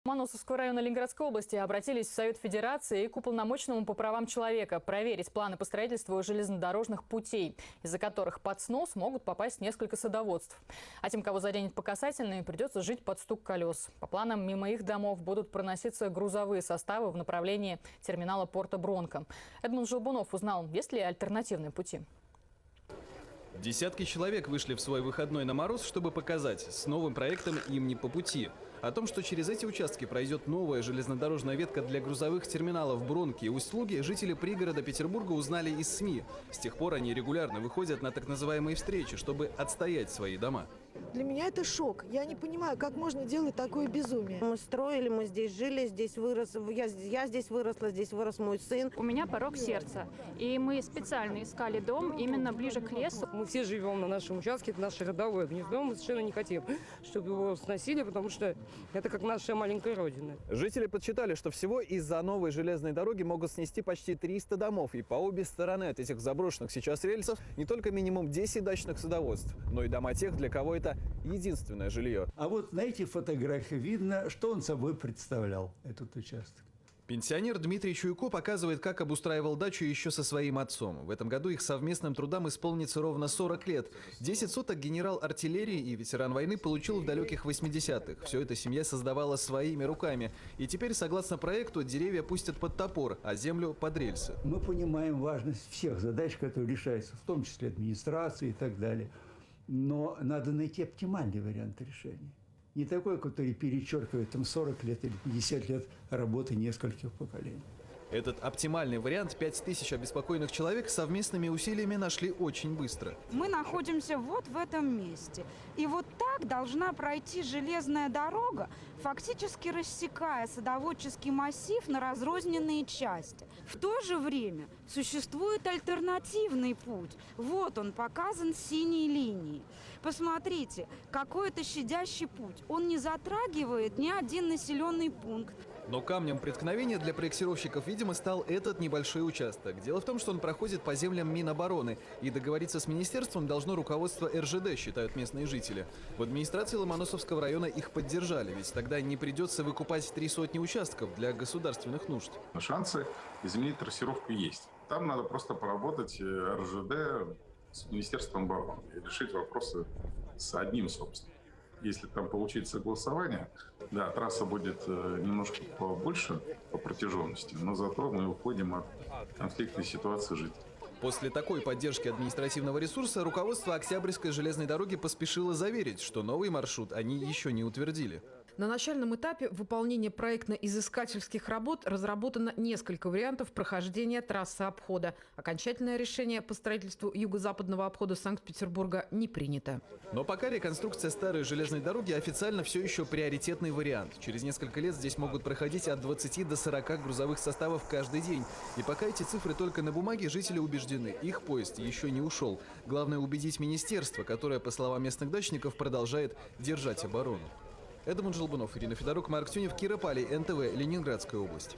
Ломоносовского района Ленинградской области обратились в Совет Федерации и к уполномоченному по правам человека проверить планы по строительству железнодорожных путей, из-за которых под снос могут попасть несколько садоводств. А тем, кого заденет по касательной, придется жить под стук колес. По планам, мимо их домов будут проноситься грузовые составы в направлении терминала порта Бронко. Эдмунд Желбунов узнал, есть ли альтернативные пути. Десятки человек вышли в свой выходной на мороз, чтобы показать, с новым проектом им не по пути. О том, что через эти участки пройдет новая железнодорожная ветка для грузовых терминалов Бронки и Усть-Луги, жители пригорода Петербурга узнали из СМИ. С тех пор они регулярно выходят на так называемые встречи, чтобы отстоять свои дома. Для меня это шок. Я не понимаю, как можно делать такое безумие. Мы строили, мы здесь жили, здесь вырос. Я здесь выросла, здесь вырос мой сын. У меня порог сердца. И мы специально искали дом именно ближе к лесу. Мы все живем на нашем участке, это наше родовое гнездо. Мы совершенно не хотим, чтобы его сносили, потому что это как наша маленькая родина. Жители подсчитали, что всего из-за новой железной дороги могут снести почти 300 домов. И по обе стороны от этих заброшенных сейчас рельсов не только минимум 10 дачных садоводств, но и дома тех, для кого это единственное жилье. А вот на этих фотографиях видно, что он собой представлял, этот участок. Пенсионер Дмитрий Чуйко показывает, как обустраивал дачу еще со своим отцом. В этом году их совместным трудам исполнится ровно 40 лет. 10 соток генерал артиллерии и ветеран войны получил в далеких 80-х. Все это семья создавала своими руками. И теперь, согласно проекту, деревья пустят под топор, а землю под рельсы. Мы понимаем важность всех задач, которые решаются, в том числе администрации и так далее. Но надо найти оптимальный вариант решения. Не такой, который перечеркивает там 40 лет или 50 лет работы нескольких поколений. Этот оптимальный вариант 5000 обеспокоенных человек совместными усилиями нашли очень быстро. Мы находимся вот в этом месте. И вот так должна пройти железная дорога, фактически рассекая садоводческий массив на разрозненные части. В то же время существует альтернативный путь. Вот он показан синей линией. Посмотрите, какой это щадящий путь. Он не затрагивает ни один населенный пункт. Но камнем преткновения для проектировщиков, видимо, стал этот небольшой участок. Дело в том, что он проходит по землям Минобороны. И договориться с министерством должно руководство РЖД, считают местные жители. В администрации Ломоносовского района их поддержали, ведь тогда не придется выкупать 300 участков для государственных нужд. Шансы изменить трассировку есть. Там надо просто поработать РЖД с Министерством обороны и решить вопросы с одним собственником. Если там получится согласование, да, трасса будет немножко побольше по протяженности, но зато мы уходим от конфликтной ситуации жителей. После такой поддержки административного ресурса руководство Октябрьской железной дороги поспешило заверить, что новый маршрут они еще не утвердили. На начальном этапе выполнения проектно-изыскательских работ разработано несколько вариантов прохождения трассы обхода. Окончательное решение по строительству юго-западного обхода Санкт-Петербурга не принято. Но пока реконструкция старой железной дороги официально все еще приоритетный вариант. Через несколько лет здесь могут проходить от 20 до 40 грузовых составов каждый день. И пока эти цифры только на бумаге, жители убеждены, их поезд еще не ушел. Главное убедить министерство, которое, по словам местных дачников, продолжает держать оборону. Эдмунд Желбунов, Ирина Федорук, Марк Тюнев, Кира Палий, НТВ, Ленинградская область.